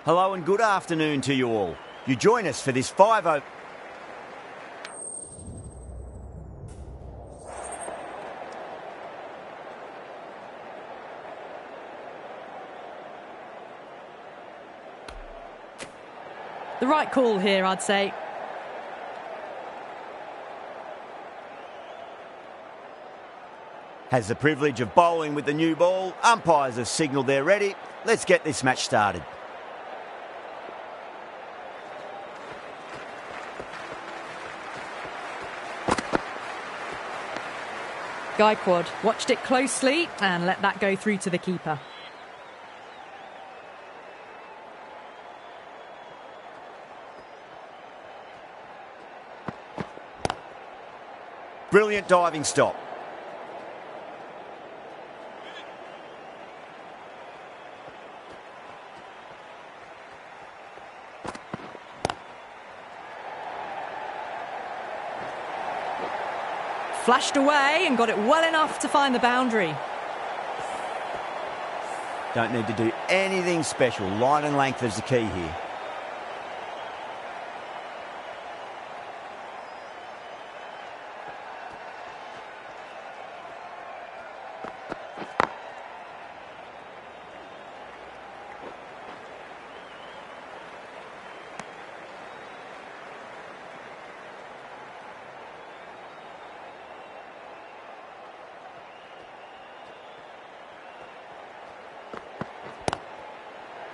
Hello and good afternoon to you all. You join us for this 5-0. The right call here, I'd say. Has the privilege of bowling with the new ball. Umpires have signalled they're ready. Let's get this match started. Gaikwad watched it closely and let that go through to the keeper. Brilliant diving stop. Flashed away and got it well enough to find the boundary. Don't need to do anything special. Line and length is the key here.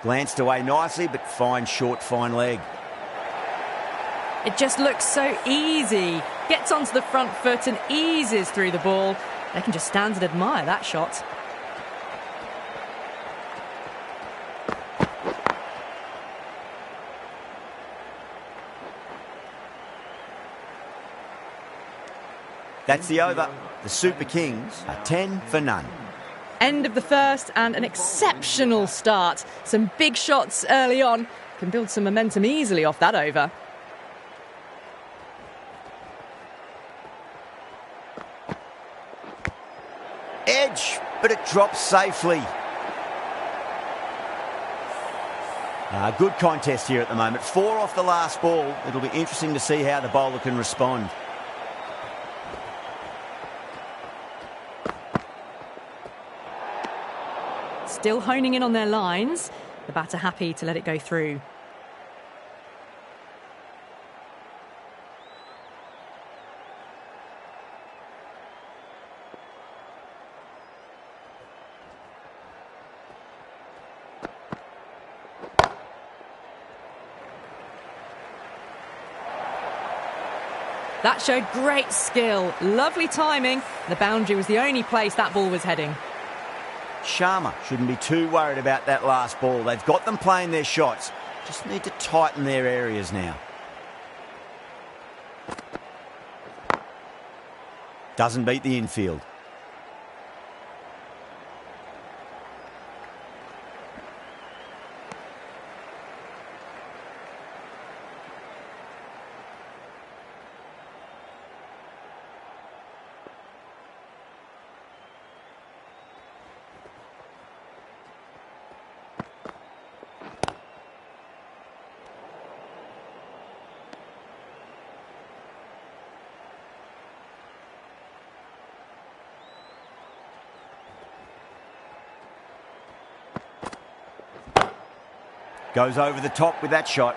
Glanced away nicely, but fine short, fine leg. It just looks so easy. Gets onto the front foot and eases through the ball. They can just stand and admire that shot. That's the over. The Super Kings are 10 for none. End of the first and an exceptional start. Some big shots early on. Can build some momentum easily off that over. Edge, but it drops safely. Good contest here at the moment. 4 off the last ball. It'll be interesting to see how the bowler can respond. Still honing in on their lines. The batter happy to let it go through. That showed great skill. Lovely timing. The boundary was the only place that ball was heading. Sharma shouldn't be too worried about that last ball. They've got them playing their shots. Just need to tighten their areas now. Doesn't beat the infield. Goes over the top with that shot.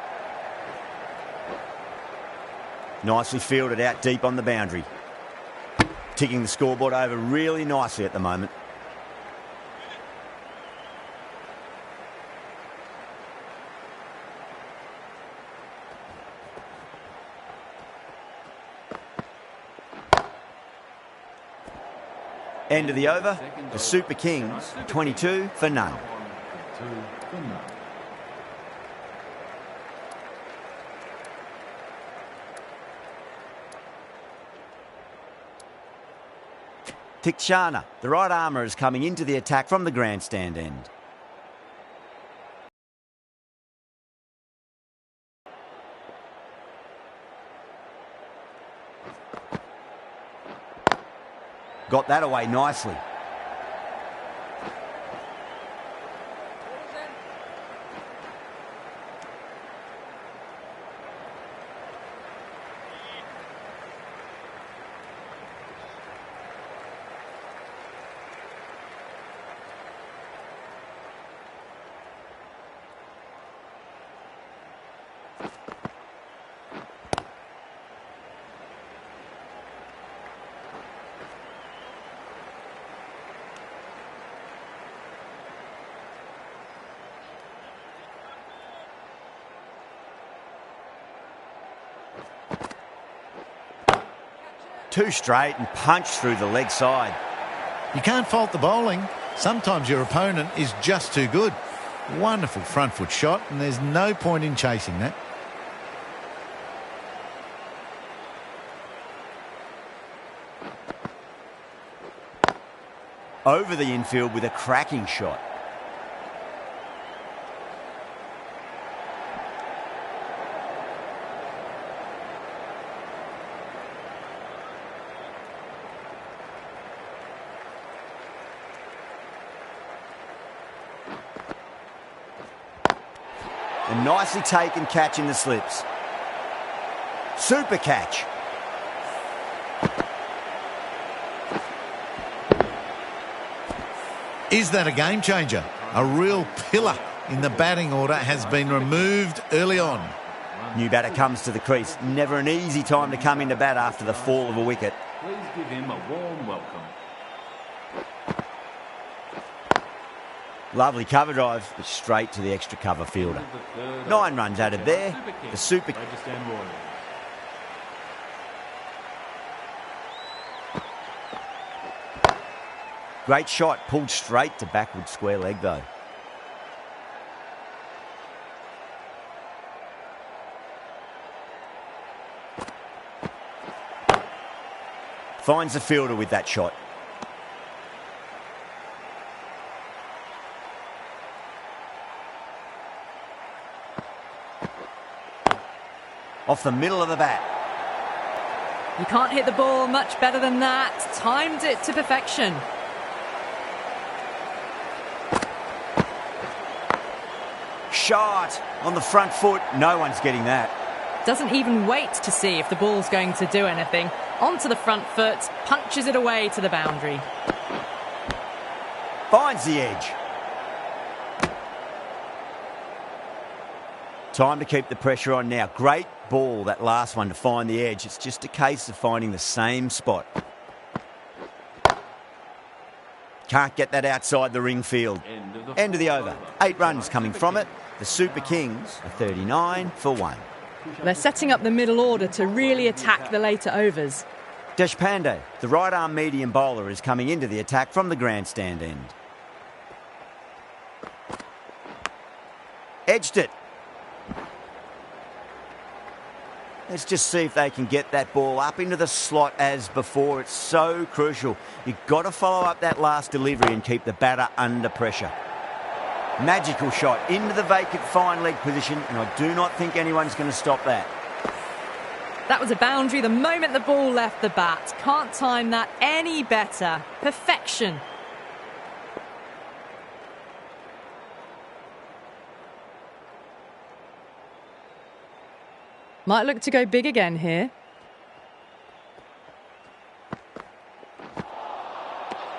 Nicely fielded out deep on the boundary. Ticking the scoreboard over really nicely at the moment. End of the over. The Super Kings, 22 for none. Tikshana, the right armour, is coming into the attack from the grandstand end. Got that away nicely. Too straight and punched through the leg side. You can't fault the bowling. Sometimes your opponent is just too good. Wonderful front foot shot, and there's no point in chasing that. Over the infield with a cracking shot. A nicely taken catch in the slips. Super catch. Is that a game changer? A real pillar in the batting order has been removed early on. New batter comes to the crease. Never an easy time to come into bat after the fall of a wicket. Please give him a warm welcome. Lovely cover drive, but straight to the extra cover fielder. 9 runs added there. The super... Great shot, pulled straight to backward square leg though. Finds the fielder with that shot. Off the middle of the bat. You can't hit the ball much better than that. Timed it to perfection. Shot on the front foot. No one's getting that. Doesn't even wait to see if the ball's going to do anything. Onto the front foot, punches it away to the boundary. Finds the edge. Time to keep the pressure on now. Great ball, that last one, to find the edge. It's just a case of finding the same spot. Can't get that outside the ring field. End of the over. 8 runs coming from it. The Super Kings are 39 for 1. They're setting up the middle order to really attack the later overs. Deshpande, the right-arm medium bowler, is coming into the attack from the grandstand end. Edged it. Let's just see if they can get that ball up into the slot as before. It's so crucial. You've got to follow up that last delivery and keep the batter under pressure. Magical shot into the vacant fine leg position, and I do not think anyone's going to stop that. That was a boundary the moment the ball left the bat. Can't time that any better. Perfection. Might look to go big again here.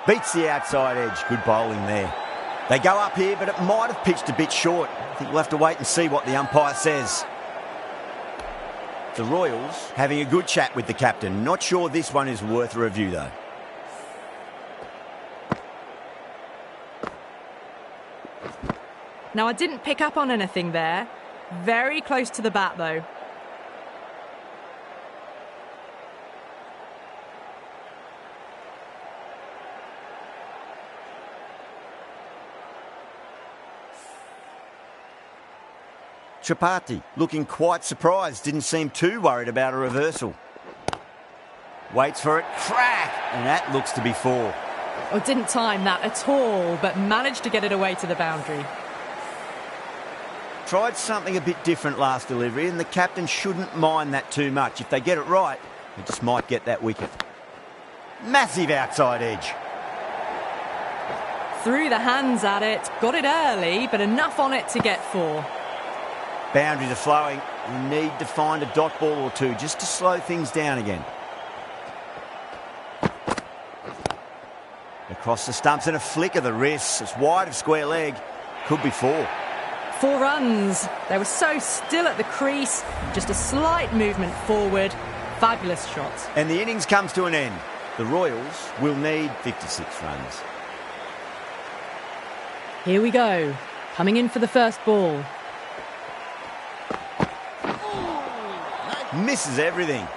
Beats the outside edge. Good bowling there. They go up here, but it might have pitched a bit short. I think we'll have to wait and see what the umpire says. The Royals having a good chat with the captain. Not sure this one is worth a review, though. Now, I didn't pick up on anything there. Very close to the bat, though. Tripathi looking quite surprised, didn't seem too worried about a reversal. Waits for it, crack, and that looks to be 4. Oh, didn't time that at all, but managed to get it away to the boundary. Tried something a bit different last delivery, and the captain shouldn't mind that too much. If they get it right, they just might get that wicket. Massive outside edge. Threw the hands at it, got it early, but enough on it to get 4. Boundaries are flowing. You need to find a dot ball or two just to slow things down again. Across the stumps and a flick of the wrists. It's wide of square leg. Could be 4. 4 runs. They were so still at the crease. Just a slight movement forward. Fabulous shot. And the innings comes to an end. The Royals will need 56 runs. Here we go. Coming in for the first ball. Misses everything.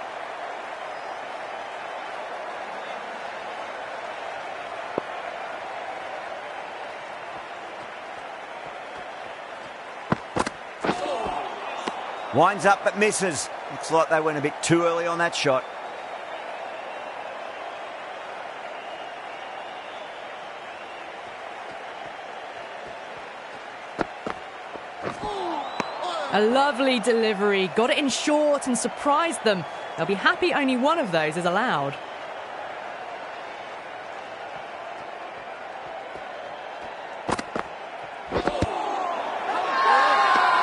Winds up but misses. Looks like they went a bit too early on that shot. A lovely delivery. Got it in short and surprised them. They'll be happy only one of those is allowed.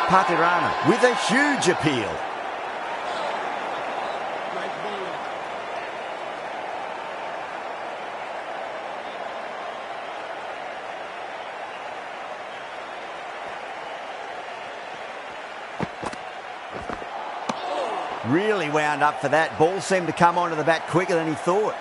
Patirana with a huge appeal. Really wound up for that. Ball seemed to come onto the bat quicker than he thought.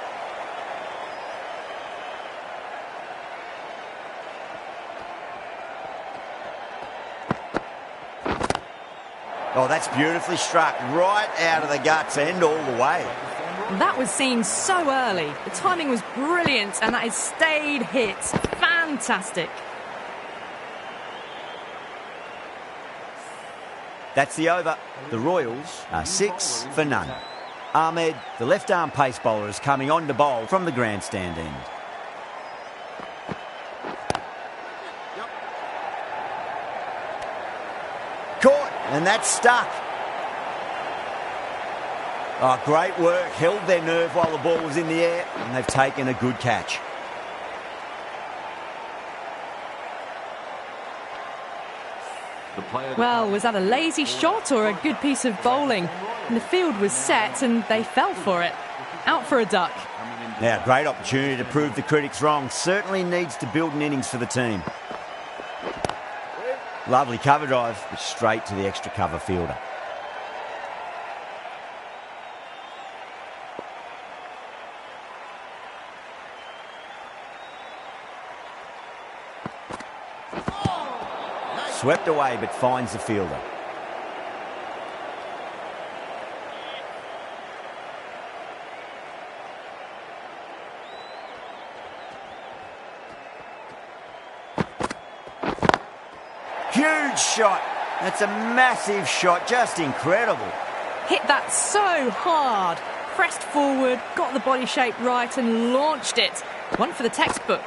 Oh, that's beautifully struck. Right out of the guts end all the way. That was seen so early. The timing was brilliant and that is stayed hit. Fantastic. That's the over. The Royals are 6 for none. Ahmed, the left-arm pace bowler, is coming on to bowl from the grandstand end. Caught, and that's stuck. Oh, great work. Held their nerve while the ball was in the air, and they've taken a good catch. Well, was that a lazy shot or a good piece of bowling? And the field was set and they fell for it. Out for a duck. Now, great opportunity to prove the critics wrong. Certainly needs to build an innings for the team. Lovely cover drive, but straight to the extra cover fielder. Swept away, but finds the fielder. Huge shot. That's a massive shot. Just incredible. Hit that so hard. Pressed forward, got the body shape right and launched it. One for the textbook.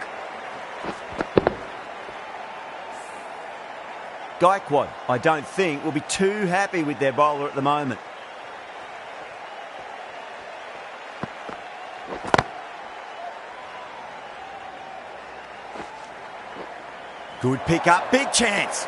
Gaikwad, I don't think, will be too happy with their bowler at the moment. Good pick up, big chance.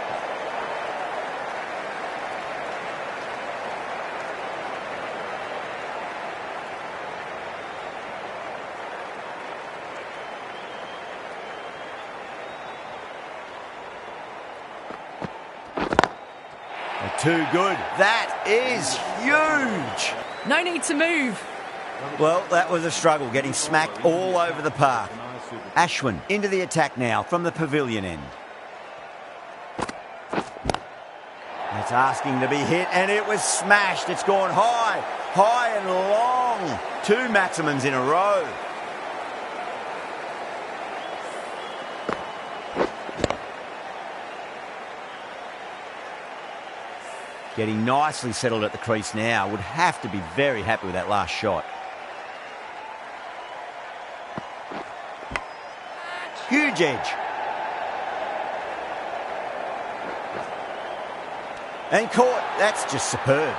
Too good. That is huge. No need to move. Well, that was a struggle, getting smacked all over the park. Ashwin into the attack now from the pavilion end. That's asking to be hit, and it was smashed. It's gone high, high and long. 2 maximums in a row. Getting nicely settled at the crease now. Would have to be very happy with that last shot. Huge edge. And caught. That's just superb.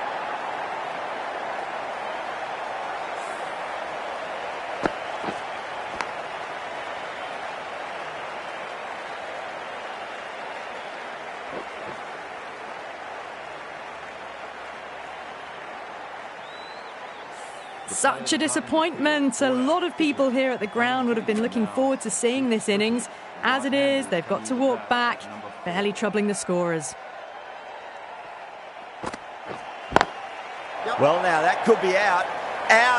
Such a disappointment. A lot of people here at the ground would have been looking forward to seeing this innings. As it is, they've got to walk back, barely troubling the scorers. Well, now that could be out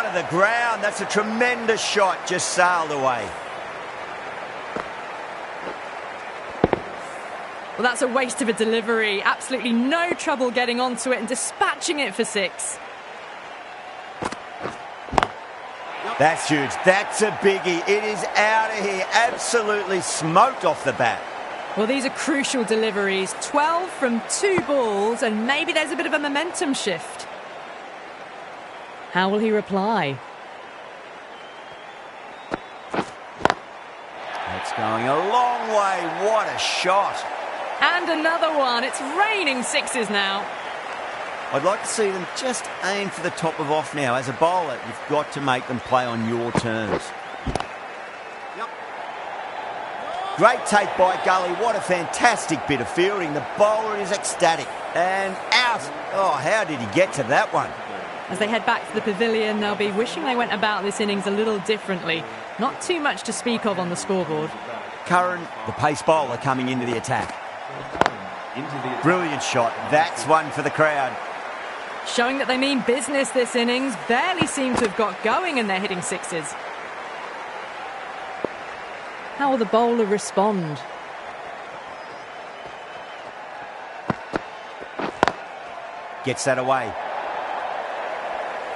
of the ground. That's a tremendous shot, just sailed away. Well, that's a waste of a delivery. Absolutely no trouble getting onto it and dispatching it for 6. That's huge. That's a biggie. It is out of here. Absolutely smoked off the bat. Well, these are crucial deliveries. 12 from 2 balls, and maybe there's a bit of a momentum shift. How will he reply? It's going a long way. What a shot. And another one. It's raining sixes now. I'd like to see them just aim for the top of off now. As a bowler, you've got to make them play on your terms. Great take by Gully. What a fantastic bit of fielding. The bowler is ecstatic. And out. Oh, how did he get to that one? As they head back to the pavilion, they'll be wishing they went about this innings a little differently. Not too much to speak of on the scoreboard. Curran, the pace bowler, coming into the attack. Brilliant shot. That's one for the crowd. Showing that they mean business this innings. Barely seem to have got going and they're hitting sixes. How will the bowler respond? Gets that away.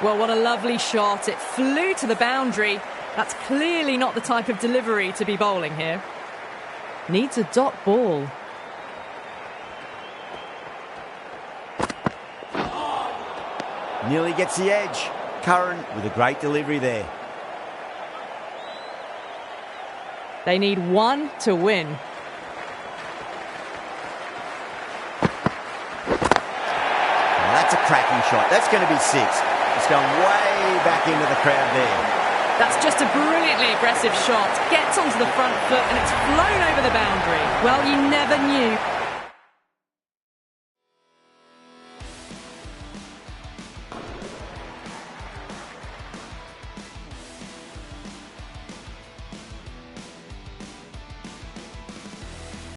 Well, what a lovely shot. It flew to the boundary. That's clearly not the type of delivery to be bowling here. Needs a dot ball. Nearly gets the edge. Curran with a great delivery there. They need one to win. Oh, that's a cracking shot. That's going to be 6. It's going way back into the crowd there. That's just a brilliantly aggressive shot. Gets onto the front foot and it's flown over the boundary. Well, you never knew